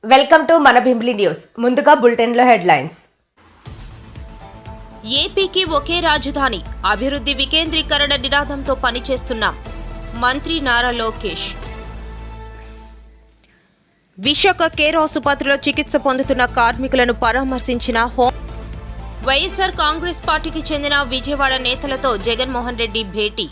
Welcome to మన Bheemili news. ముందుగా bulletin లో హెడ్లైన్స్. ఏపీకి ఒకే రాజధాని, అభివృద్ధి వికేంద్రీకరణ నినాదంతో పనిచేస్తున్నాం. మంత్రి నారా లోకేష్. విశాఖ కేర్ ఆసుపత్రిలో చికిత్స పొందుతున్న కార్మికులను పరామర్శించిన హోం. వైఎస్ఆర్ కాంగ్రెస్ పార్టీకి చెందిన విజయవాడ నేతలతో జగన్మోహన్ రెడ్డి భేటీ.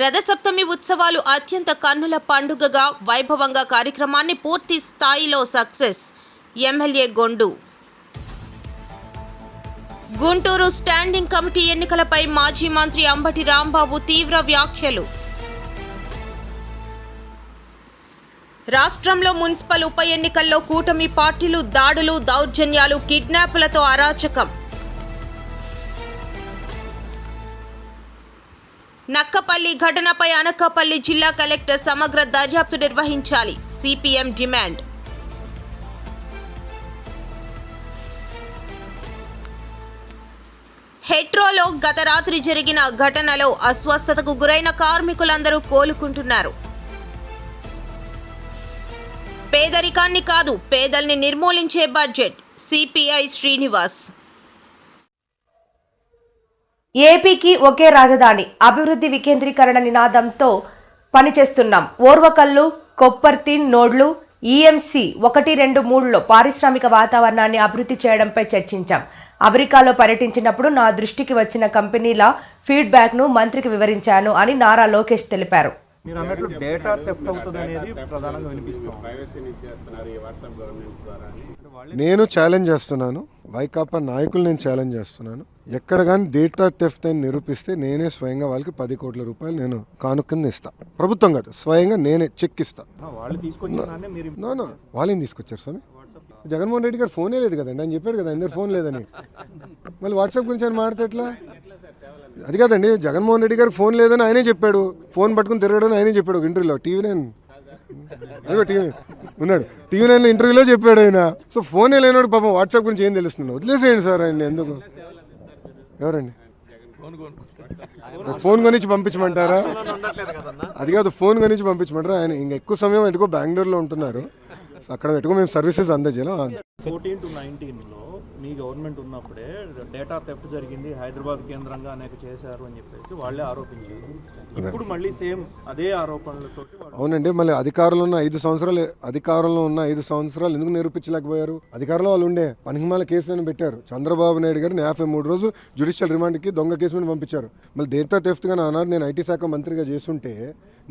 రథసప్తమి ఉత్సవాలు అత్యంత కన్నుల పండుగగా వైభవంగా కార్యక్రమాన్ని పూర్తి స్థాయిలో success. MLA Gondu. Guntur standing committee ఎన్నికలపై మాజీ మంత్రి అంబటి రాంబాబు తీవ్ర వ్యాఖ్యలు. రాష్ట్రంలో మున్సిపల్ ఉప ఎన్నికల్లో కూటమి పార్టీలు దాడులు, దౌర్జన్యాలు, కిడ్నాపులతో అరాచకం. నక్కపల్లి ఘటనపై అనకాపల్లి జిల్లా కలెక్టర్ సమగ్ర దర్యాప్తు నిర్వహించాలి. CPM demand. హెట్రోలో గత రాత్రి జరిగిన ఘటనలో అస్వస్థతకు గురైన కార్మికులందరూ కోలుకుంటున్నారు. పేదరికాన్ని కాదు, పేదల్ని నిర్మూలించే బడ్జెట్. సిపిఐ శ్రీనివాస్. ఏపీకి ఒకే రాజధాని, అభివృద్ధి వికేంద్రీకరణ నినాదంతో పనిచేస్తున్నాం. ఓర్వకల్లు, కొప్పర్తి నోడ్లు, ఈఎంసీ 1-2-3లో పారిశ్రామిక వాతావరణాన్ని అభివృద్ధి చేయడంపై చర్చించాం. అమెరికాలో పర్యటించినప్పుడు నా దృష్టికి వచ్చిన కంపెనీల ఫీడ్బ్యాక్ను మంత్రికి వివరించాను అని నారా లోకేష్ తెలిపారు. మీరు అన్నట్లు డేటా థెఫ్ట్ అవుతుంది అనేది ప్రధానంగా వినిపిస్తుంది. నేను ఛాలెంజ్ చేస్తున్నాను, వైకాపా నాయకులు నేను ఛాలెంజ్ చేస్తున్నాను. ఎక్కడ కానీ డేటా థెఫ్ట్ అని నిరూపిస్తే నేనే స్వయంగా వాళ్ళకి 10 కోట్ల రూపాయలు నేను కానుకని ఇస్తా. ప్రభుత్వం కాదు, స్వయంగా నేనే చెక్ ఇస్తా. వాళ్ళని తీసుకొచ్చారు స్వామి. జగన్మోహన్ రెడ్డి గారు ఫోనే లేదు కదండి, ఆయన చెప్పాడు కదా అందరు ఫోన్ లేదని. మళ్ళీ వాట్సాప్ గురించి ఆయన మాట్లాడితే ఎట్లా? అది కాదండి, జగన్మోహన్ రెడ్డి గారికి ఫోన్ లేదని ఆయనే చెప్పాడు. ఫోన్ పట్టుకుని తిరగడని ఆయనే చెప్పాడు ఒక ఇంటర్వ్యూలో. టీవీ9 ఉన్నాడు, టీవీ9లో ఇంటర్వ్యూలో చెప్పాడు ఆయన. సో ఫోనే లేనాడు పాపం, వాట్సాప్ గురించి ఏం తెలుస్తున్నాడు? వదిలేసేయండి సార్ ఆయన. ఎందుకు? ఎవరండి? ఫోన్ కొనిచ్చి పంపించమంటారా? అది కాదు, ఫోన్ కొనిచ్చి పంపించమంటారా? ఆయన ఇంకా ఎక్కువ సమయం ఎందుకో బెంగళూరులో ఉంటున్నారు. అక్కడ పెట్టుకో మేము సర్వీసెస్ అందజేయాలి. 14-19లో మీ గవర్నమెంట్ ఉన్నప్పుడే డేటా థెఫ్ట్ జరిగింది, హైదరాబాద్ కేంద్రంగా అనేక చేశారు అని చెప్పేసి వాళ్ళే ఆరోపించారు. ఇప్పుడు మళ్ళీ సేమ్ అదే ఆరోపణలతో. అవునండి, మళ్ళీ అధికారంలో ఉన్న 5 సంవత్సరాలు ఎందుకు నిరూపించలేకపోయారు? అధికారంలో వాళ్ళు ఉండే పనికిమాల కేసులను పెట్టారు. చంద్రబాబు నాయుడు గారిని 53 రోజులు జ్యుడిషియల్ రిమాండ్కి దొంగ కేసు మీద పంపించారు. మళ్ళీ డేటా థెఫ్ట్ గా అన్నారు. నేను ఐటీ శాఖ మంత్రిగా చేస్తుంటే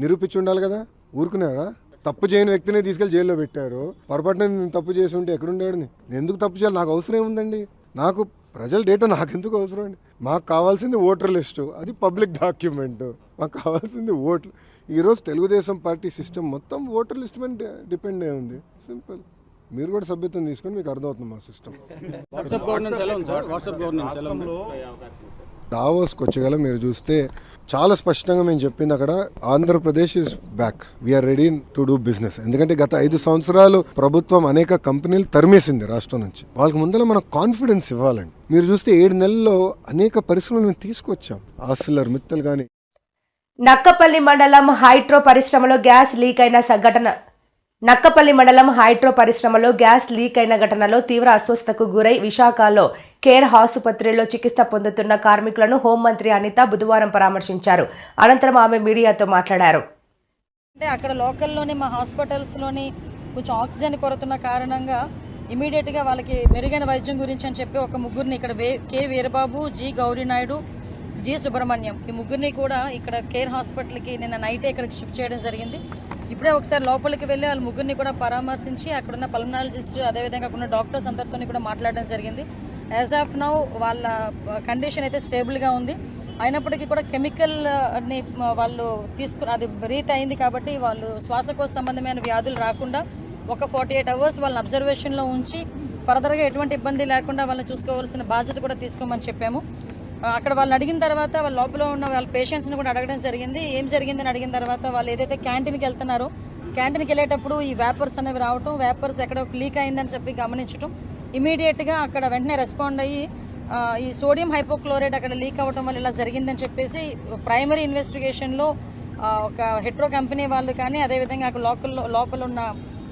నిరూపించి ఉండాలి కదా, ఊరుకున్నాడా? తప్పు చేయని వ్యక్తిని తీసుకెళ్లి జైల్లో పెట్టారు. పొరపాటున నేను తప్పు చేసి ఉంటే ఎక్కడుండేవాడు? నేను ఎందుకు తప్పు చేయాలి? నాకు అవసరం ఏముందండి? నాకు ప్రజల డేటా నాకెందుకు అవసరం అండి? మాకు కావాల్సింది ఓటర్ లిస్టు, అది పబ్లిక్ డాక్యుమెంట్. మాకు కావాల్సింది ఓట్లు. ఈరోజు తెలుగుదేశం పార్టీ సిస్టమ్ మొత్తం ఓటర్ లిస్ట్ మీద డిపెండ్ అయి ఉంది. సింపుల్. మీరు కూడా సభ్యత్వం తీసుకొని మీకు అర్థమవుతుంది మా సిస్టమ్. దావోస్కి వచ్చేగల మీరు చూస్తే చాలా స్పష్టంగా మేము చెప్పింది అక్కడ, Andhra Pradesh is back, we are ready to do business. ఎందుకంటే గత 5 సంవత్సరాలు ప్రభుత్వం అనేక కంపెనీలు తరిమేసింది రాష్ట్రం నుంచి. వాళ్ళకి ముందర మనం కాన్ఫిడెన్స్ ఇవ్వాలండి. మీరు చూస్తే 7 నెలల్లో అనేక పరిశ్రమలు మేము తీసుకొచ్చాం. ఆసిల్లర్ మిత్తల్ కానీ. నక్కపల్లి మండలం హైడ్రో పరిశ్రమలో గ్యాస్ లీక్ అయిన ఘటనలో తీవ్ర అస్వస్థతకు గురై విశాఖలో కేర్ ఆసుపత్రిలో చికిత్స పొందుతున్న కార్మికులను హోంమంత్రి అనిత బుధవారం పరామర్శించారు. అనంతరం ఆమె మీడియాతో మాట్లాడారు. అంటే అక్కడ లోకల్లోని మా హాస్పిటల్స్లోని కొంచెం ఆక్సిజన్ కొరతున్న కారణంగా ఇమీడియట్గా వాళ్ళకి మెరుగైన వైద్యం గురించి అని చెప్పి ఒక ముగ్గురిని ఇక్కడ K Veerababu, G Gauri Naidu, G Subrahmanyam, ఈ ముగ్గురిని కూడా ఇక్కడ కేర్ హాస్పిటల్కి నిన్న నైటే ఇక్కడికి షిఫ్ట్ చేయడం జరిగింది. ఇప్పుడే ఒకసారి లోపలికి వెళ్ళి వాళ్ళ ముగ్గురిని కూడా పరామర్శించి అక్కడున్న పల్మనాలజిస్ట్, అదేవిధంగా అక్కడున్న డాక్టర్స్ అందరితో కూడా మాట్లాడడం జరిగింది. యాజ్ ఆఫ్ నౌ వాళ్ళ కండిషన్ అయితే స్టేబుల్గా ఉంది. అయినప్పటికీ కూడా కెమికల్ని వాళ్ళు అది బ్రీత్ అయింది కాబట్టి వాళ్ళు శ్వాసకోశ సంబంధమైన వ్యాధులు రాకుండా ఒక 48 అవర్స్ వాళ్ళని అబ్జర్వేషన్లో ఉంచి ఫర్దర్గా ఎటువంటి ఇబ్బంది లేకుండా వాళ్ళని చూసుకోవాల్సిన బాధ్యత కూడా తీసుకోమని చెప్పాము. అక్కడ వాళ్ళని అడిగిన తర్వాత వాళ్ళ లోపల ఉన్న వాళ్ళ పేషెంట్స్ని కూడా అడగడం జరిగింది. ఏం జరిగిందని అడిగిన తర్వాత వాళ్ళు ఏదైతే క్యాంటీన్కి వెళ్తున్నారో క్యాంటీన్కి వెళ్ళేటప్పుడు ఈ వేపర్స్ అనేవి రావటం, వేపర్స్ ఎక్కడ లీక్ అయిందని చెప్పి గమనించడం, ఇమీడియట్గా అక్కడ వెంటనే రెస్పాండ్ అయ్యి ఈ సోడియం హైపోక్లోరైడ్ అక్కడ లీక్ అవ్వడం వల్ల ఇలా జరిగిందని చెప్పేసి ప్రైమరీ ఇన్వెస్టిగేషన్లో ఒక హెట్రో కంపెనీ వాళ్ళు కానీ అదేవిధంగా అక్కడ లోపల ఉన్న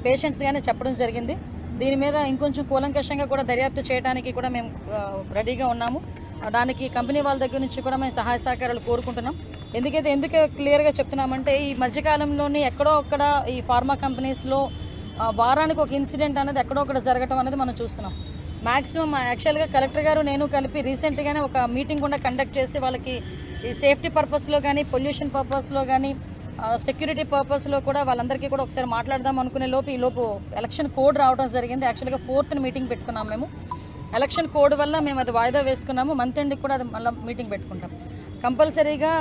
పేషెంట్స్ కానీ చెప్పడం జరిగింది. దీని మీద ఇంకొంచెం కూలంకషంగా కూడా దర్యాప్తు చేయడానికి కూడా మేము రెడీగా ఉన్నాము. దానికి కంపెనీ వాళ్ళ దగ్గర నుంచి కూడా మేము సహాయ సహకారాలు కోరుకుంటున్నాం. ఎందుకు క్లియర్గా చెప్తున్నామంటే ఈ మధ్యకాలంలోని ఎక్కడో ఒక్కడ ఈ ఫార్మా కంపెనీస్లో వారానికి ఒక ఇన్సిడెంట్ అనేది ఎక్కడో ఒకటి జరగడం అనేది మనం చూస్తున్నాం. మ్యాక్సిమం యాక్చువల్గా కలెక్టర్ గారు నేను కలిపి రీసెంట్గానే ఒక మీటింగ్ కూడా కండక్ట్ చేసి వాళ్ళకి ఈ సేఫ్టీ పర్పస్లో కానీ పొల్యూషన్ పర్పస్లో కానీ సెక్యూరిటీ పర్పస్లో కూడా వాళ్ళందరికీ కూడా ఒకసారి మాట్లాడదాం అనుకునే లోపు ఎలక్షన్ కోడ్ రావడం జరిగింది. యాక్చువల్గా 4th మీటింగ్ పెట్టుకున్నాం మేము. ఎలక్షన్ కోడ్ వల్ల మేము అది వాయిదా వేసుకున్నాము. మంత్ ఎండ్కి కూడా అది మళ్ళీ మీటింగ్ పెట్టుకుంటాం. కంపల్సరీగా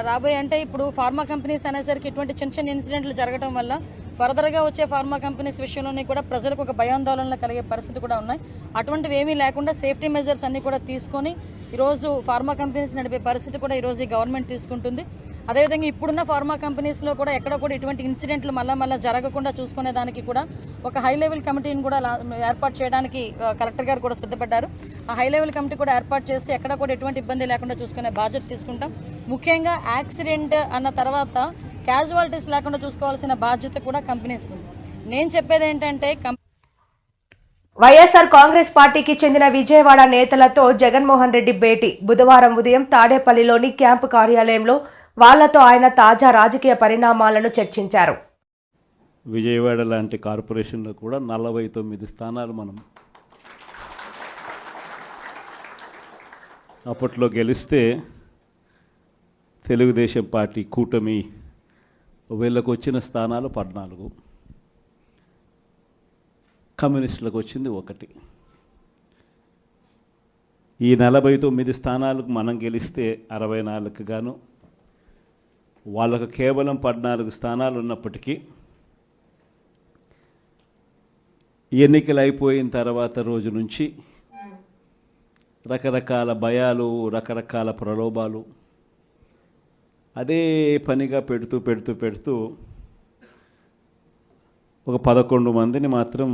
రాబోయే అంటే ఇప్పుడు ఫార్మా కంపెనీస్ అనేసరికి ఇటువంటి చిన్న ఇన్సిడెంట్లు జరగడం వల్ల ఫర్దర్గా వచ్చే ఫార్మా కంపెనీస్ విషయంలోనే కూడా ప్రజలకు ఒక భయాందోళనలు కలిగే పరిస్థితి కూడా ఉన్నాయి. అటువంటివి ఏమీ లేకుండా సేఫ్టీ మెజర్స్ అన్నీ కూడా తీసుకొని ఈరోజు ఫార్మా కంపెనీస్ నడిపే పరిస్థితి కూడా ఈరోజు ఈ గవర్నమెంట్ తీసుకుంటుంది. అదేవిధంగా ఇప్పుడున్న ఫార్మా కంపెనీస్లో కూడా ఎక్కడ కూడా ఇటువంటి ఇన్సిడెంట్లు మళ్ళీ జరగకుండా చూసుకునే దానికి కూడా ఒక హై లెవెల్ కమిటీని కూడా ఏర్పాటు చేయడానికి కలెక్టర్ గారు కూడా సిద్ధపడ్డారు. ఆ హై లెవెల్ కమిటీ కూడా ఏర్పాటు చేసి ఎక్కడ కూడా ఎటువంటి ఇబ్బంది లేకుండా చూసుకునే బాధ్యత తీసుకుంటాం. ముఖ్యంగా యాక్సిడెంట్ అన్న తర్వాత క్యాజువాలిటీస్ లేకుండా చూసుకోవాల్సిన బాధ్యత కూడా కంపెనీస్కి ఉంది. నేను చెప్పేది ఏంటంటే వైఎస్ఆర్ కాంగ్రెస్ పార్టీకి చెందిన విజయవాడ నేతలతో జగన్మోహన్ రెడ్డి భేటీ. బుధవారం ఉదయం తాడేపల్లిలోని క్యాంపు కార్యాలయంలో వాళ్లతో ఆయన తాజా రాజకీయ పరిణామాలను చర్చించారు. విజయవాడ లాంటి కార్పొరేషన్లో కూడా 49 స్థానాలు మనం అప్పట్లో గెలిస్తే తెలుగుదేశం పార్టీ కూటమి వీళ్ళకు వచ్చిన స్థానాలు 14, కమ్యూనిస్టులకు వచ్చింది 1. ఈ 49 స్థానాలకు మనం గెలిస్తే 64కు గాను వాళ్ళకు కేవలం 14 స్థానాలు ఉన్నప్పటికీ ఎన్నికలు అయిపోయిన తర్వాత రోజు నుంచి రకరకాల భయాలు, రకరకాల ప్రలోభాలు అదే పనిగా పెడుతూ ఒక 11 మందిని మాత్రం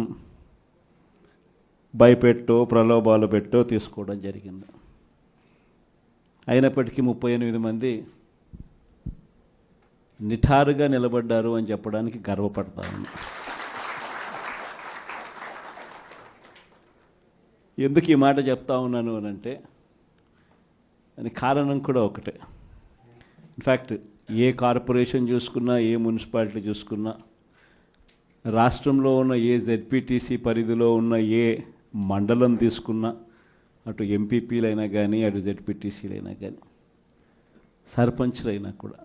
భయపెట్టో ప్రలోభాలు పెట్టో తీసుకోవడం జరిగింది. అయినప్పటికీ 38 మంది నిఠారుగా నిలబడ్డారు అని చెప్పడానికి గర్వపడతాను. ఎందుకు ఈ మాట చెప్తా ఉన్నాను అని అంటే దానికి కారణం కూడా ఒకటే. ఇన్ఫ్యాక్ట్ ఏ కార్పొరేషన్ చూసుకున్నా, ఏ మున్సిపాలిటీ చూసుకున్నా, రాష్ట్రంలో ఉన్న ఏ జెడ్పీటీసీ పరిధిలో ఉన్న ఏ మండలం తీసుకున్నా, అటు ఎంపీపీలైనా కానీ, అటు జెడ్పీటీసీలైనా కానీ, సర్పంచ్లైనా కూడా,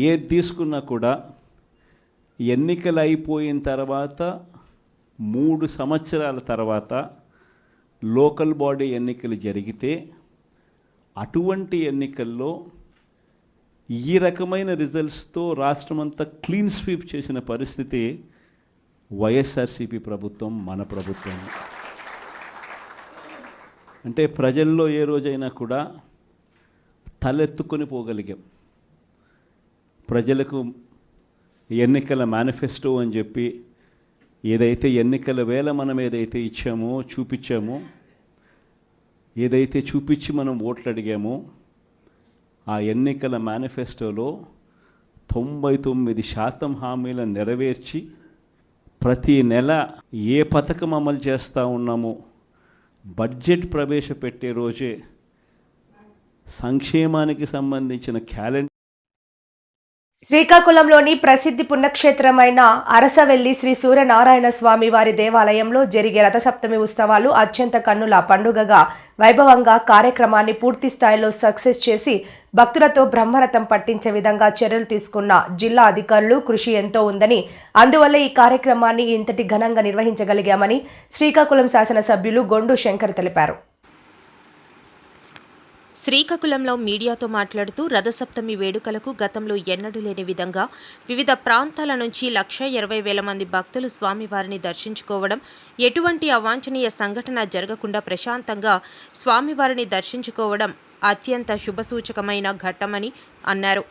ఏది తీసుకున్నా కూడా ఎన్నికలు అయిపోయిన తర్వాత 3 సంవత్సరాల తర్వాత లోకల్ బాడీ ఎన్నికలు జరిగితే అటువంటి ఎన్నికల్లో ఈ రకమైన రిజల్ట్స్తో రాష్ట్రమంతా క్లీన్ స్వీప్ చేసిన పరిస్థితి వైఎస్ఆర్సీపీ ప్రభుత్వం, మన ప్రభుత్వం. అంటే ప్రజల్లో ఏ రోజైనా కూడా తలెత్తుకొని పోగలిగాం. ప్రజలకు ఎన్నికల మేనిఫెస్టో అని చెప్పి ఏదైతే ఎన్నికల వేళ మనం ఏదైతే ఇచ్చామో, చూపించామో, ఏదైతే చూపించి మనం ఓట్లు అడిగామో, ఆ ఎన్నికల మేనిఫెస్టోలో 99% హామీలను నెరవేర్చి ప్రతి నెల ఏ పథకం అమలు చేస్తూ ఉన్నామో బడ్జెట్ ప్రవేశపెట్టే రోజే సంక్షేమానికి సంబంధించిన క్యాలెండర్. శ్రీకాకుళంలోని ప్రసిద్ధి పుణ్యక్షేత్రమైన అరసవెల్లి శ్రీ సూర్యనారాయణ స్వామి వారి దేవాలయంలో జరిగే రథసప్తమి ఉత్సవాలు అత్యంత కన్నుల పండుగగా వైభవంగా కార్యక్రమాన్ని పూర్తి స్థాయిలో సక్సెస్ చేసి భక్తులతో బ్రహ్మరథం పట్టించే విధంగా చర్యలు తీసుకున్న జిల్లా అధికారులు కృషి ఎంతో ఉందని, అందువల్ల ఈ కార్యక్రమాన్ని ఇంతటి ఘనంగా నిర్వహించగలిగామని శ్రీకాకుళం శాసనసభ్యులు గొండు శంకర్ తెలిపారు. శ్రీకాకుళంలో మీడియాతో మాట్లాడుతూ రథసప్తమి వేడుకలకు గతంలో ఎన్నడూ లేని విధంగా వివిధ ప్రాంతాల నుంచి 1,20,000 మంది భక్తులు స్వామివారిని దర్శించుకోవడం, ఎటువంటి అవాంఛనీయ సంఘటన జరగకుండా ప్రశాంతంగా స్వామివారిని దర్శించుకోవడం అత్యంత శుభసూచకమైన ఘట్టమని అన్నారు.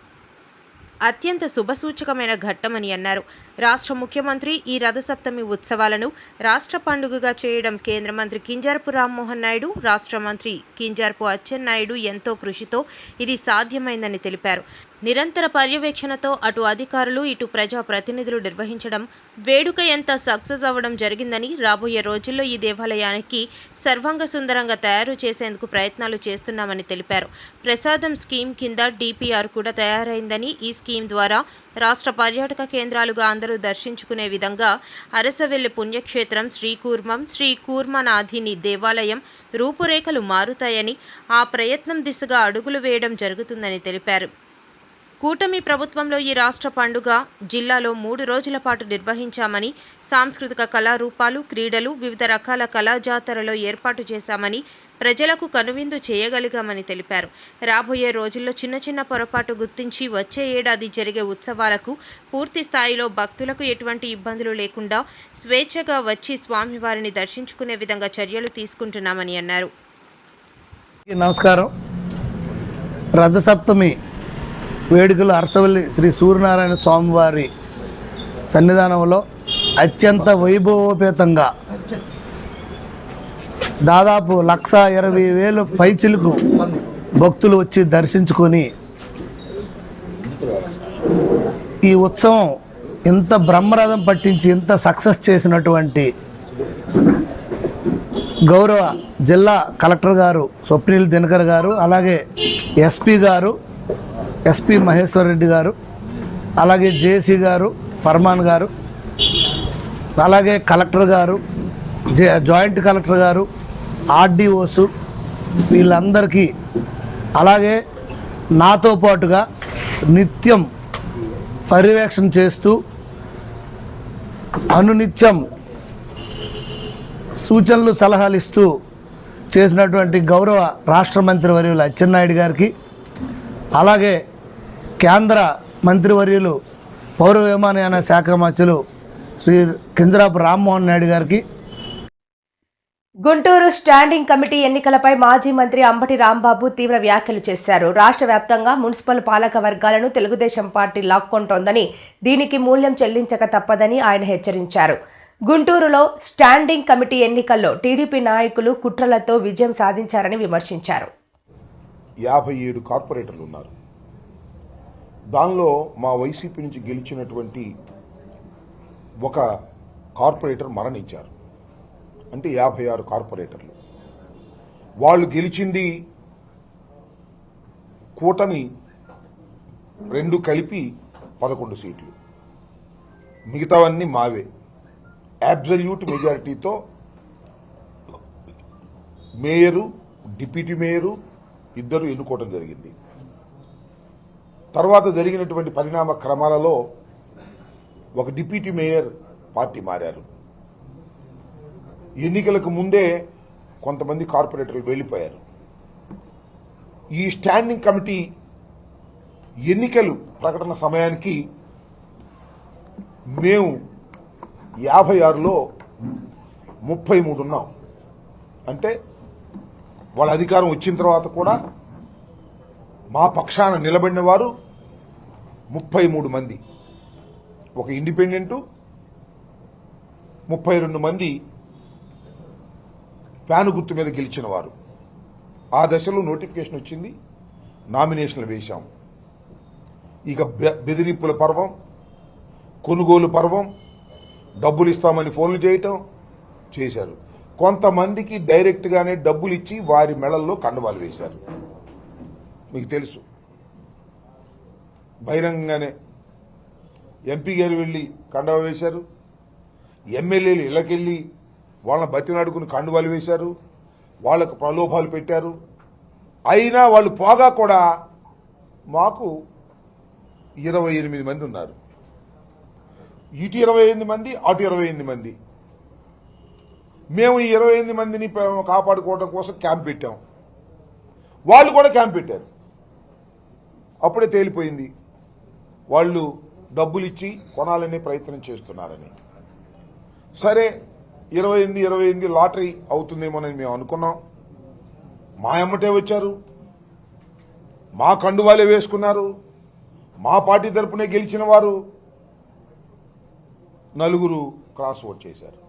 రాష్ట్ర ముఖ్యమంత్రి ఈ రథసప్తమి ఉత్సవాలను రాష్ట్ర పండుగగా చేయడం కేంద్ర మంత్రి కింజరాపు రామ్మోహన్ నాయుడు, రాష్ట్ర మంత్రి కింజరాపు అచ్చెన్నాయుడు ఎంతో కృషితో ఇది సాధ్యమైందని తెలిపారు. నిరంతర పర్యవేక్షణతో అటు అధికారులు ఇటు ప్రజా ప్రతినిధులు నిర్వహించడం వేడుక ఎంత సక్సెస్ అవ్వడం జరిగిందని, రాబోయే రోజుల్లో ఈ దేవాలయానికి సర్వాంగ సుందరంగా తయారు చేసేందుకు ప్రయత్నాలు చేస్తున్నామని తెలిపారు. ప్రసాదం స్కీమ్ కింద డిపిఆర్ కూడా తయారైందని, ఈ స్కీమ్ ద్వారా రాష్ట్ర పర్యాటక కేంద్రాలుగా అందరూ దర్శించుకునే విధంగా అరసవెల్లి పుణ్యక్షేత్రం, శ్రీ కూర్మనాథిని దేవాలయం రూపురేఖలు మారుతాయని, ఆ ప్రయత్నం దిశగా అడుగులు వేయడం జరుగుతుందని తెలిపారు. కూటమి ప్రభుత్వంలో ఈ రాష్ట్ర పండుగ జిల్లాలో 3 రోజుల పాటు నిర్వహించామని, సాంస్కృతిక కళారూపాలు, క్రీడలు, వివిధ రకాల కళాజాతరలో ఏర్పాటు చేశామని, ప్రజలకు కనువిందు చేయగలిగామని తెలిపారు. రాబోయే రోజుల్లో చిన్న పొరపాటు గుర్తించి వచ్చే ఏడాది జరిగే ఉత్సవాలకు పూర్తి స్థాయిలో భక్తులకు ఎటువంటి ఇబ్బందులు లేకుండా స్వేచ్ఛగా వచ్చి స్వామివారిని దర్శించుకునే విధంగా చర్యలు తీసుకుంటున్నామని అన్నారు. నమస్కారం. రథసప్తమి వేడుకలు అరసవల్లి శ్రీ సూర్యనారాయణ స్వామివారి సన్నిధానంలో అత్యంత వైభవోపేతంగా దాదాపు 1,20,000 పైచిలకు భక్తులు వచ్చి దర్శించుకొని ఈ ఉత్సవం ఇంత బ్రహ్మరథం పట్టించి ఇంత సక్సెస్ చేసినటువంటి గౌరవ జిల్లా కలెక్టర్ గారు స్వప్నిల్ దినకర్ గారు, అలాగే ఎస్పీ మహేశ్వర్ రెడ్డి గారు, అలాగే జేసీ గారు, పర్మాన్ గారు, అలాగే కలెక్టర్ గారు, జాయింట్ కలెక్టర్ గారు, ఆర్డీఓస్ వీళ్ళందరికీ, అలాగే నాతో పాటుగా నిత్యం పర్యవేక్షణ చేస్తూ అనునిత్యం సూచనలు సలహాలు ఇస్తూ చేసినటువంటి గౌరవ రాష్ట్ర మంత్రివర్యులు అచ్చెన్నాయుడు గారికి, అలాగే కేంద్ర మంత్రివర్యులు పౌర విమానయాన శాఖ మంత్రులు శ్రీ కింజరాపు రామ్మోహన్ నాయుడు గారికి. గుంటూరు స్టాండింగ్ కమిటీ ఎన్నికలపై మాజీ మంత్రి అంబటి రాంబాబు తీవ్ర వ్యాఖ్యలు చేశారు. రాష్ట్ర వ్యాప్తంగా మున్సిపల్ పాలక వర్గాలను తెలుగుదేశం పార్టీ లాక్కొంటోందని, దీనికి మూల్యం చెల్లించక తప్పదని ఆయన హెచ్చరించారు. గుంటూరులో స్టాండింగ్ కమిటీ ఎన్నికల్లో టీడీపీ నాయకులు కుట్రలతో విజయం సాధించారని విమర్శించారు. 57 కార్పొరేటర్లు ఉన్నారు. దానిలో మా వైసీపీ నుంచి గెలిచినటువంటి ఒక కార్పొరేటర్ మరణించారు. అంటే 56 కార్పొరేటర్లు. వాళ్ళు గెలిచింది కూటమి 2 కలిపి 11 సీట్లు, మిగతావన్నీ మావే. అబ్సల్యూట్ మెజారిటీతో మేయరు, డిప్యూటీ మేయరు ఇద్దరు ఎన్నుకోవడం జరిగింది. తర్వాత జరిగినటువంటి పరిణామ క్రమాలలో ఒక డిప్యూటీ మేయర్ పార్టీ మారారు. ఎన్నికలకు ముందే కొంతమంది కార్పొరేటర్లు వెళ్లిపోయారు. ఈ స్టాండింగ్ కమిటీ ఎన్నికలు ప్రకటన సమయానికి మేము 56లో 33 ఉన్నాం. అంటే వాళ్ళ అధికారం వచ్చిన తర్వాత కూడా మా పక్షాన నిలబడిన వారు 33 మంది, ఒక ఇండిపెండెంటు, 32 మంది ఫ్యాను గుర్తు మీద గెలిచిన వారు. ఆ దశలో నోటిఫికేషన్ వచ్చింది, నామినేషన్లు వేశాం. ఇక బెదిరింపుల పర్వం, కొనుగోలు పర్వం, డబ్బులు ఇస్తామని ఫోన్లు చేయటం చేశారు. కొంతమందికి డైరెక్ట్గానే డబ్బులు ఇచ్చి వారి మెడల్లో కండవాలు వేశారు. మీకు తెలుసు, బహిరంగంగానే ఎంపీ గారు వెళ్లి కండవ వేశారు, ఎమ్మెల్యేలు ఇళ్లకెళ్లి వాళ్ళని బతినాడుకుని కండువాలు వేశారు, వాళ్లకు ప్రలోభాలు పెట్టారు. అయినా వాళ్ళు పోగా కూడా మాకు 28 మంది ఉన్నారు. ఇటు 28 మంది, అటు 28 మంది. మేము ఈ 28 మందిని కాపాడుకోవడం కోసం క్యాంప్ పెట్టాం. వాళ్ళు కూడా క్యాంప్ పెట్టారు. అప్పుడే తేలిపోయింది వాళ్ళు డబ్బులు ఇచ్చి కొనాలని ప్రయత్నం చేస్తున్నారని. సరే 28 లాటరీ అవుతుందేమోనని మేము అనుకున్నాం. మా ఎమ్మటే వచ్చారు, మా కండువాలే వేసుకున్నారు. మా పార్టీ తరపునే గెలిచిన వారు 4 క్రాస్ ఓట్ చేశారు.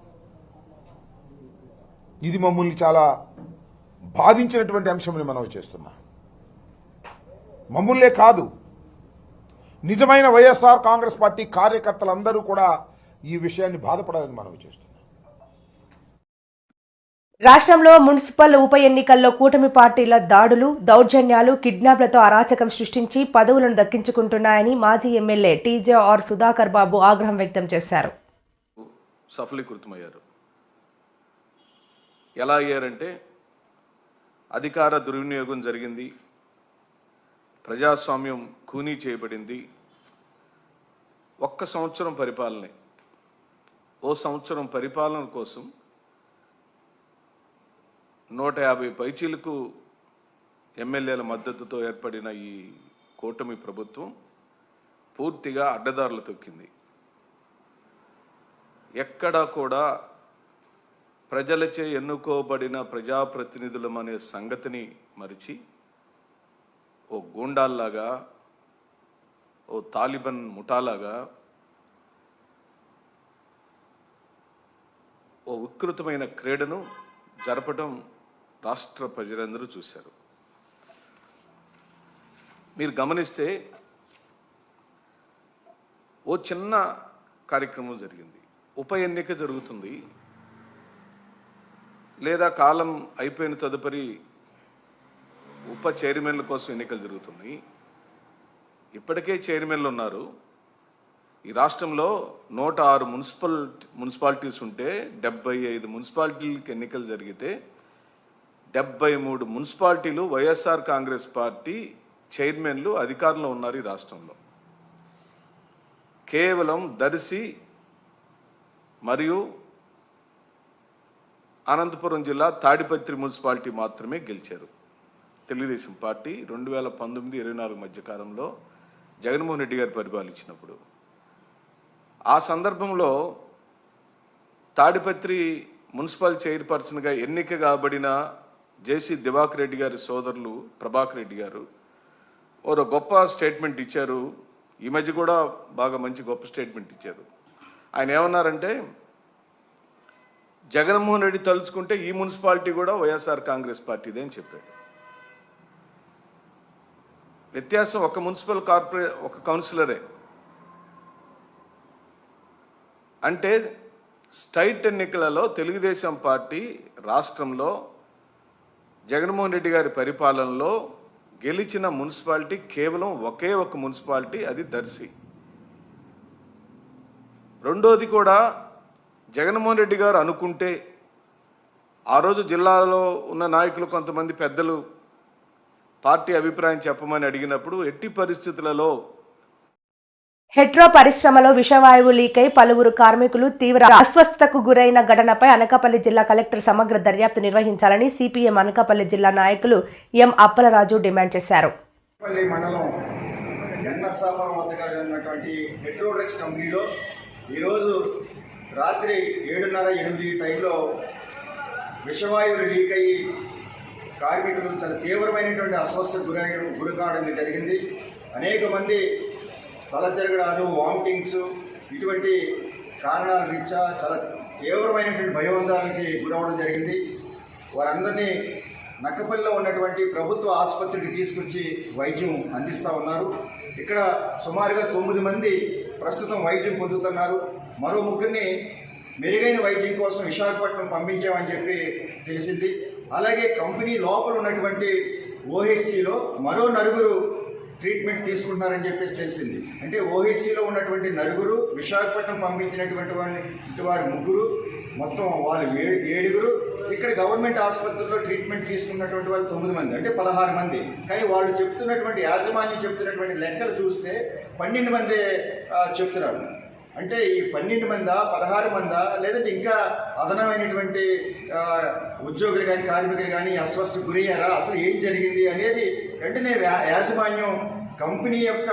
ఇది మమ్మల్ని చాలా బాధించినటువంటి అంశంని మనం చేస్తున్నాం. మమ్మల్నే కాదు, నిజమైన వైఎస్ఆర్ కాంగ్రెస్ పార్టీ కార్యకర్తలందరూ కూడా ఈ విషయాన్ని బాధపడాలని మనం చేస్తున్నాం. రాష్ట్రంలో మున్సిపల్ ఉప ఎన్నికల్లో కూటమి పార్టీల దాడులు, దౌర్జన్యాలు, కిడ్నాప్లతో అరాచకం సృష్టించి పదవులను దక్కించుకుంటున్నాయని మాజీ ఎమ్మెల్యే టీజేఆర్ సుధాకర్ బాబు ఆగ్రహం వ్యక్తం చేశారు. సఫలీకృతమయ్యారు. ఎలా అయ్యారంటే అధికార దుర్వినియోగం జరిగింది, ప్రజాస్వామ్యం ఖూనీ చేయబడింది. ఒక్క సంవత్సరం పరిపాలనే, ఓ సంవత్సరం పరిపాలన కోసం 150 పైచీలకు ఎమ్మెల్యేల మద్దతుతో ఏర్పడిన ఈ కూటమి ప్రభుత్వం పూర్తిగా అడ్డదారులు తొక్కింది. ఎక్కడా కూడా ప్రజలచే ఎన్నుకోబడిన ప్రజాప్రతినిధులం అనే సంగతిని మరిచి ఓ గూండాల్లాగా, ఓ తాలిబాన్ ముఠాలాగా, ఓ వికృతమైన క్రీడను జరపడం రాష్ట్ర ప్రజలందరూ చూశారు. మీరు గమనిస్తే ఓ చిన్న కార్యక్రమం జరిగింది. ఉప ఎన్నిక జరుగుతుంది, లేదా కాలం అయిపోయిన తదుపరి ఉప చైర్మన్ల కోసం ఎన్నికలు జరుగుతున్నాయి. ఇప్పటికే చైర్మన్లు ఉన్నారు. ఈ రాష్ట్రంలో 106 మున్సిపాలిటీస్ ఉంటే 75 మున్సిపాలిటీలకు ఎన్నికలు జరిగితే 73 మున్సిపాలిటీలు వైఎస్ఆర్ కాంగ్రెస్ పార్టీ చైర్మన్లు అధికారంలో ఉన్నారు ఈ రాష్ట్రంలో. కేవలం దర్శి మరియు అనంతపురం జిల్లా తాడిపత్రి మున్సిపాలిటీ మాత్రమే గెలిచారు. తెలుగుదేశం పార్టీ 2019-24 మధ్య కాలంలో జగన్మోహన్ రెడ్డి గారు పరిపాలించినప్పుడు. ఆ సందర్భంలో తాడిపత్రి మున్సిపల్ చైర్పర్సన్గా ఎన్నిక కాబడిన జేసీ దివాకర్ రెడ్డి గారి సోదరులు ప్రభాకర్ రెడ్డి గారు ఓ గొప్ప స్టేట్మెంట్ ఇచ్చారు. ఈ మధ్య కూడా బాగా మంచి గొప్ప స్టేట్మెంట్ ఇచ్చారు. ఆయన ఏమన్నారంటే, జగన్మోహన్ రెడ్డి తలుచుకుంటే ఈ మున్సిపాలిటీ కూడా వైఎస్ఆర్ కాంగ్రెస్ పార్టీదే అని చెప్పారు. వ్యత్యాసం ఒక మున్సిపల్ ఒక కౌన్సిలరే. అంటే స్టేట్ ఎన్నికలలో తెలుగుదేశం పార్టీ రాష్ట్రంలో జగన్మోహన్ రెడ్డి గారి పరిపాలనలో గెలిచిన మున్సిపాలిటీ కేవలం ఒకే ఒక మున్సిపాలిటీ, అది దర్శి. రెండోది కూడా జగన్మోహన్ రెడ్డి గారు అనుకుంటే ఆ రోజు జిల్లాలో ఉన్న నాయకులు కొంతమంది పెద్దలు పార్టీ అభిప్రాయం చెప్పమని అడిగినప్పుడు ఎట్టి పరిస్థితులలో హెట్రో పరిశ్రమలో విషవాయువు లీకై పలువురు కార్మికులు తీవ్ర అస్వస్థతకు గురైన ఘటనపై అనకాపల్లి జిల్లా కలెక్టర్ సమగ్ర దర్యాప్తు నిర్వహించాలని సిపిఎం అనకాపల్లి జిల్లా నాయకులు ఎం అప్పలరాజు డిమాండ్ చేశారు. మండలం ఎన్ఆర్సాపురం వద్ద ఉన్నటువంటి హెట్రోడెక్స్ కంపెనీలో ఈరోజు రాత్రి 7:30-8 టైంలో విషవాయువులు లీక్ అయ్యి కార్మికులు చాలా తీవ్రమైనటువంటి అస్వస్థతకు గురికావడం జరిగింది. అనేక మంది తల తిరగడాలు, వామిటింగ్స్, ఇటువంటి కారణాల రీత్యా చాలా తీవ్రమైనటువంటి భయోందానికి గురవడం జరిగింది. వారందరినీ నక్కపల్లిలో ఉన్నటువంటి ప్రభుత్వ ఆసుపత్రికి తీసుకొచ్చి వైద్యం అందిస్తూ ఉన్నారు. ఇక్కడ సుమారుగా 9 మంది ప్రస్తుతం వైద్యం పొందుతున్నారు. మరో 3 మెరుగైన వైద్యం కోసం విశాఖపట్నం పంపించామని చెప్పి తెలిసింది. అలాగే కంపెనీ లోపల ఉన్నటువంటి ఓహెచ్సిలో మరో 9 ట్రీట్మెంట్ తీసుకుంటున్నారని చెప్పేసి తెలిసింది. అంటే ఓహెచ్సిలో ఉన్నటువంటి 9, విశాఖపట్నం పంపించినటువంటి వారి 3, మొత్తం వాళ్ళు 7. ఇక్కడ గవర్నమెంట్ ఆసుపత్రిలో ట్రీట్మెంట్ తీసుకున్నటువంటి వాళ్ళు 9 మంది, అంటే 16 మంది. కానీ వాళ్ళు చెప్తున్నటువంటి యాజమాన్యం చెప్తున్నటువంటి లెక్కలు చూస్తే 12 మంది చెప్తున్నారు. అంటే ఈ 12 మందా 16 మందా లేదంటే ఇంకా అదనమైనటువంటి ఉద్యోగులు కానీ కార్మికులు కానీ అస్వస్థకు గురయ్యారా, అసలు ఏం జరిగింది అనేది వెంటనే యాజమాన్యం కంపెనీ యొక్క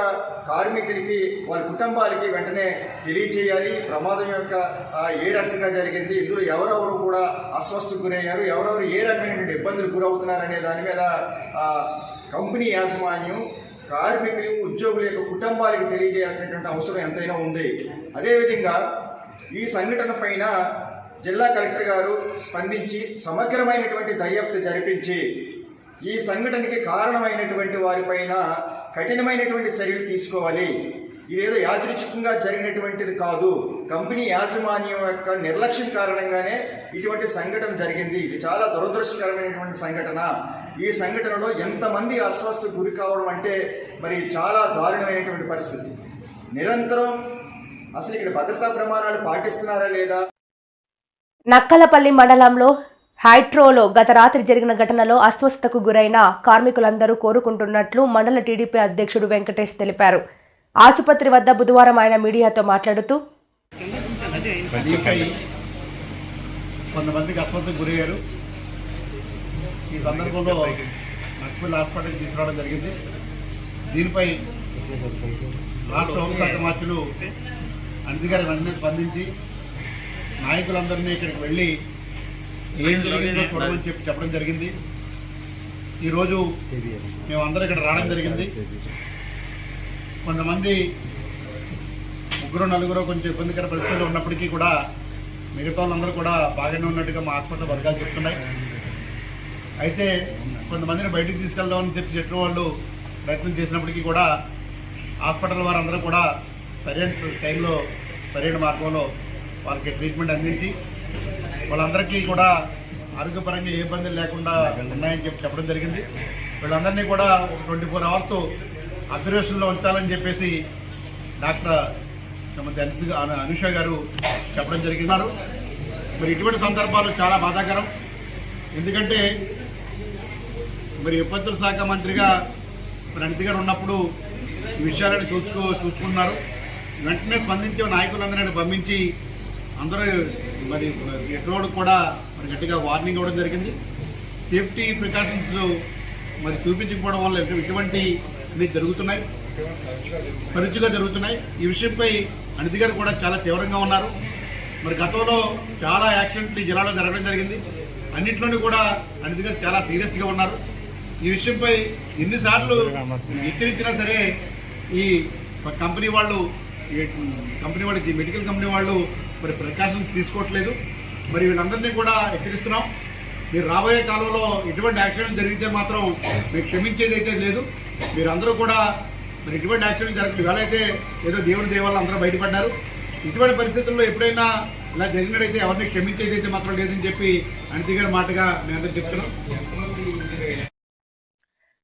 కార్మికులకి వాళ్ళ కుటుంబాలకి వెంటనే తెలియచేయాలి. ప్రమాదం యొక్క ఏ రకంగా జరిగింది, ఇందులో ఎవరెవరు కూడా అస్వస్థకు గురయ్యారు, ఎవరెవరు ఏ రకమైనటువంటి ఇబ్బందులు గురవుతున్నారు అనే దాని మీద కంపెనీ యాజమాన్యం కార్మికులు ఉద్యోగుల యొక్క కుటుంబాలకు తెలియజేయాల్సినటువంటి అవసరం ఎంతైనా ఉంది. అదేవిధంగా ఈ సంఘటన పైన జిల్లా కలెక్టర్ గారు స్పందించి సమగ్రమైనటువంటి దర్యాప్తు జరిపించి ఈ సంఘటనకి కారణమైనటువంటి వారిపైన కఠినమైనటువంటి చర్యలు తీసుకోవాలి. ఇదేదో యాదృచ్ఛికంగా జరిగినటువంటిది కాదు, కంపెనీ యాజమాన్యం యొక్క నిర్లక్ష్యం కారణంగానే ఇటువంటి సంఘటన జరిగింది. ఇది చాలా దురదృష్టకరమైనటువంటి సంఘటన. ఈ సంఘటనలో ఎంతమంది అస్వస్థకు గురి కావడం అంటే మరి చాలా దారుణమైనటువంటి పరిస్థితి. నిరంతరం అసలు ఇక్కడ భద్రతా ప్రమాణాలు పాటిస్తున్నారా లేదా? నక్కలపల్లి మండలంలో హైట్రోలో గత రాత్రి జరిగిన ఘటనలో అస్వస్థతకు గురైన కార్మికులందరూ కోరుకుంటున్నట్లు మండల టీడీపీ అధ్యక్షుడు వెంకటేష్ తెలిపారు. ఆసుపత్రి వద్ద బుధవారం ఆయన మీడియాతో మాట్లాడుతూ కొంతమందికి అస్వస్థతకు గురయ్యారు. ఈ సందర్భంలో నక్పల్లి హాస్పిటల్కి తీసుకురావడం జరిగింది. దీనిపై రాష్ట్ర హోంశాఖ మంత్రులు అనిత గారు వెంటనే స్పందించి నాయకులందరినీ ఇక్కడికి వెళ్ళి ఏం జరిగిందో చూడమని చెప్పడం జరిగింది. ఈరోజు మేమందరం ఇక్కడ రావడం జరిగింది. కొంతమంది 3-4 కొంచెం ఇబ్బందికర పరిస్థితులు ఉన్నప్పటికీ కూడా మిగతా వాళ్ళందరూ కూడా బాగానే ఉన్నట్టుగా మా హాస్పిటల్ వర్గాలు చెప్తున్నాయి. అయితే కొంతమందిని బయటికి తీసుకెళ్దామని చెప్పిన వాళ్ళు ప్రయత్నం చేసినప్పటికీ కూడా హాస్పిటల్ వారందరూ కూడా సరైన టైంలో సరైన మార్గంలో వాళ్ళకి ట్రీట్మెంట్ అందించి వాళ్ళందరికీ కూడా ఆరోగ్యపరంగా ఏ ఇబ్బందులు లేకుండా ఉన్నాయని చెప్పడం జరిగింది. వీళ్ళందరినీ కూడా 24 అవర్స్ అబ్జర్వేషన్లో ఉంచాలని చెప్పేసి డాక్టర్ అనుష గారు చెప్పడం జరిగినారు. మరి ఇటువంటి సందర్భాలు చాలా బాధాకరం. ఎందుకంటే మరి విపత్తుల శాఖ మంత్రిగా మరి అనిత గారు ఉన్నప్పుడు ఈ విషయాలను చూసుకున్నారు. వెంటనే స్పందించే నాయకులందరినీ పంపించి అందరూ మరి ఎటువంటి కూడా మరి గట్టిగా వార్నింగ్ ఇవ్వడం జరిగింది. సేఫ్టీ ప్రికాషన్స్ మరి చూపించకపోవడం వల్ల ఇటువంటి జరుగుతున్నాయి, తరచుగా జరుగుతున్నాయి. ఈ విషయంపై అనిత గారు కూడా చాలా తీవ్రంగా ఉన్నారు. మరి గతంలో చాలా యాక్సిడెంట్లు ఈ జిల్లాలో జరగడం జరిగింది. అన్నింటిలోనూ కూడా అనిత గారు చాలా సీరియస్గా ఉన్నారు. ఈ విషయంపై ఎన్నిసార్లు హెచ్చరించినా సరే ఈ కంపెనీ వాళ్ళు మెడికల్ కంపెనీ వాళ్ళు మరి ప్రికాషన్స్ తీసుకోవట్లేదు. మరి వీళ్ళందరినీ కూడా హెచ్చరిస్తున్నాం. మీరు రాబోయే కాలంలో ఎటువంటి యాక్సిడెంట్ జరిగితే మాత్రం మీరు క్షమించేది అయితే లేదు. మీరందరూ కూడా మరి ఎటువంటి యాక్సిడెంట్ జరగదు. ఇవాళైతే ఏదో దేవుడి దేవాళ్ళు అందరూ బయటపడ్డారు. ఇటువంటి పరిస్థితుల్లో ఎప్పుడైనా ఇలా జరిగినట్టయితే ఎవరిని క్షమించేది అయితే మాత్రం లేదని చెప్పి అనిత గారి మాటగా మేము అందరూ చెప్తున్నాం.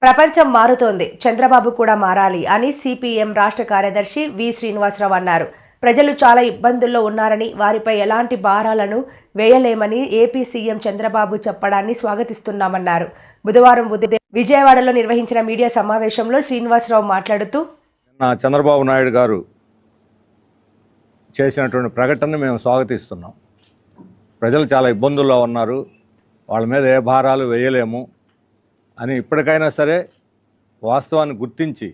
ప్రపంచం మారుతోంది, చంద్రబాబు కూడా మారాలి అని సిపిఎం రాష్ట్ర కార్యదర్శి వి శ్రీనివాసరావు అన్నారు. ప్రజలు చాలా ఇబ్బందుల్లో ఉన్నారని, వారిపై ఎలాంటి భారాలను వేయలేమని ఏపీ సీఎం చంద్రబాబు చెప్పడాన్ని స్వాగతిస్తున్నామన్నారు. బుధవారం విజయవాడలో నిర్వహించిన మీడియా సమావేశంలో శ్రీనివాసరావు మాట్లాడుతూ చంద్రబాబు నాయుడు గారు చేసినటువంటి ప్రకటనను మేము స్వాగతిస్తున్నాం. ప్రజలు చాలా ఇబ్బందుల్లో ఉన్నారు, వాళ్ళ మీద ఏ భారాలు వేయలేము అని ఇప్పటికైనా సరే వాస్తవాన్ని గుర్తించి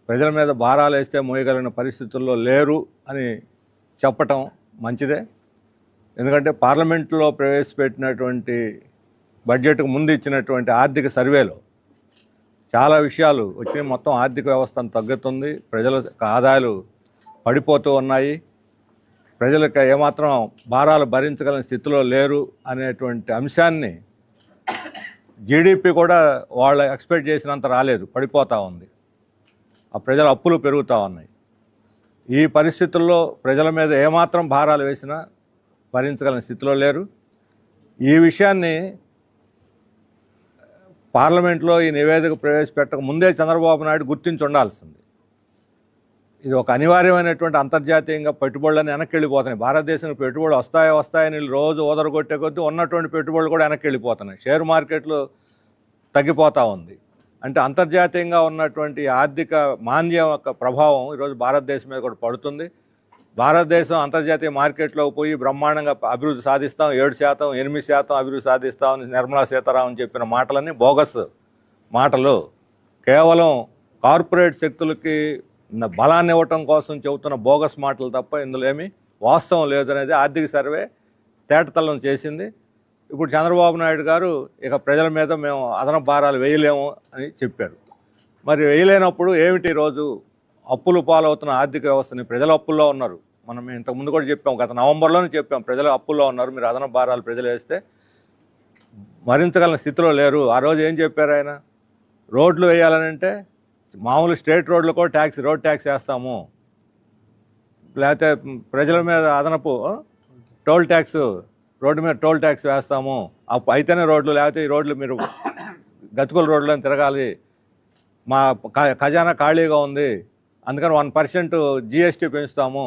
ప్రజల మీద భారాలు వేస్తే మోయగలిగిన పరిస్థితుల్లో లేరు అని చెప్పటం మంచిదే. ఎందుకంటే పార్లమెంట్లో ప్రవేశపెట్టినటువంటి బడ్జెట్కు ముందు ఇచ్చినటువంటి ఆర్థిక సర్వేలో చాలా విషయాలు వచ్చి మొత్తం ఆర్థిక వ్యవస్థను తగ్గుతుంది, ప్రజల ఆదాయాలు పడిపోతూ ఉన్నాయి, ప్రజలకు ఏమాత్రం భారాలు భరించగలిగిన స్థితిలో లేరు అనేటువంటి అంశాన్ని జీడిపి కూడా వాళ్ళు ఎక్స్పెక్ట్ చేసినంత రాలేదు, పడిపోతూ ఉంది. ఆ ప్రజల అప్పులు పెరుగుతూ ఉన్నాయి. ఈ పరిస్థితుల్లో ప్రజల మీద ఏమాత్రం భారాలు వేసినా భరించగలిగిన స్థితిలో లేరు. ఈ విషయాన్ని పార్లమెంట్లో ఈ నివేదిక ప్రవేశపెట్టక ముందే చంద్రబాబు నాయుడు గుర్తించి ఉండాల్సింది. ఇది ఒక అనివార్యమైనటువంటి అంతర్జాతీయంగా పెట్టుబడులని వెనక్కి వెళ్ళిపోతున్నాయి. భారతదేశానికి పెట్టుబడులు వస్తాయని రోజు ఓదరగొట్టే కొద్దీ ఉన్నటువంటి పెట్టుబడులు కూడా వెనక్కి వెళ్ళిపోతున్నాయి. షేర్ మార్కెట్లు తగ్గిపోతూ ఉంది. అంటే అంతర్జాతీయంగా ఉన్నటువంటి ఆర్థిక మాంద్యం యొక్క ప్రభావం ఈరోజు భారతదేశం మీద కూడా పడుతుంది. భారతదేశం అంతర్జాతీయ మార్కెట్లోకి పోయి బ్రహ్మాండంగా అభివృద్ధి సాధిస్తాం, 7%, 8% అభివృద్ధి సాధిస్తామని నిర్మలా సీతారామన్ చెప్పిన మాటలన్నీ బోగస్ మాటలు. కేవలం కార్పొరేట్ శక్తులకి బలాన్ని ఇవ్వటం కోసం చెబుతున్న బోగస్ మాటలు తప్ప ఇందులో ఏమీ వాస్తవం లేదనేది ఆర్థిక సర్వే తేటతల్లం చేసింది. ఇప్పుడు చంద్రబాబు నాయుడు గారు ఇక ప్రజల మీద మేము అదనపు భారాలు వేయలేము అని చెప్పారు. మరి వేయలేనప్పుడు ఏమిటి ఈరోజు అప్పులు పాలవుతున్న ఆర్థిక వ్యవస్థని? ప్రజలు అప్పుల్లో ఉన్నారు. మనం ఇంతకుముందు కూడా చెప్పాం, గత నవంబర్లోనే చెప్పాం, ప్రజలు అప్పుల్లో ఉన్నారు, మీరు అదనపు భారాలు ప్రజలు వేస్తే భరించగల స్థితిలో లేరు. ఆ రోజు ఏం చెప్పారు ఆయన? రోడ్లు వేయాలనంటే మామూలు స్టేట్ రోడ్లు కూడా రోడ్ ట్యాక్స్ వేస్తాము, లేకపోతే ప్రజల మీద అదనపు టోల్ ట్యాక్స్, రోడ్డు మీద టోల్ ట్యాక్స్ వేస్తాము, అయితేనే రోడ్లు, లేకపోతే ఈ రోడ్లు మీరు గతుకుల రోడ్లను తిరగాలి, మా ఖజానా ఖాళీగా ఉంది, అందుకని 1% GST పెంచుతాము.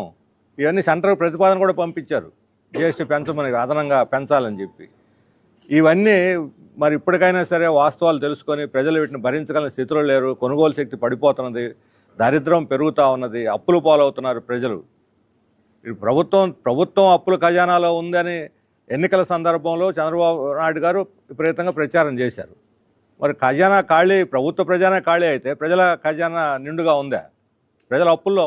ఇవన్నీ సెంట్రల్ ప్రతిపాదన కూడా పంపించారు, GST పెంచమని, అదనంగా పెంచాలని చెప్పి. ఇవన్నీ మరి ఇప్పటికైనా సరే వాస్తవాలు తెలుసుకొని ప్రజలు వీటిని భరించగల స్థితిలో లేరు. కొనుగోలు శక్తి పడిపోతున్నది, దారిద్ర్యం పెరుగుతూ ఉన్నది, అప్పులు పాలవుతున్నారు ప్రజలు. ప్రభుత్వం అప్పుల ఖజానాలో ఉందని ఎన్నికల సందర్భంలో చంద్రబాబు నాయుడు గారు విపరీతంగా ప్రచారం చేశారు. మరి ఖజానా ఖాళీ, ప్రభుత్వ ఖజానా ఖాళీ అయితే ప్రజల ఖజానా నిండుగా ఉందా? ప్రజల అప్పుల్లో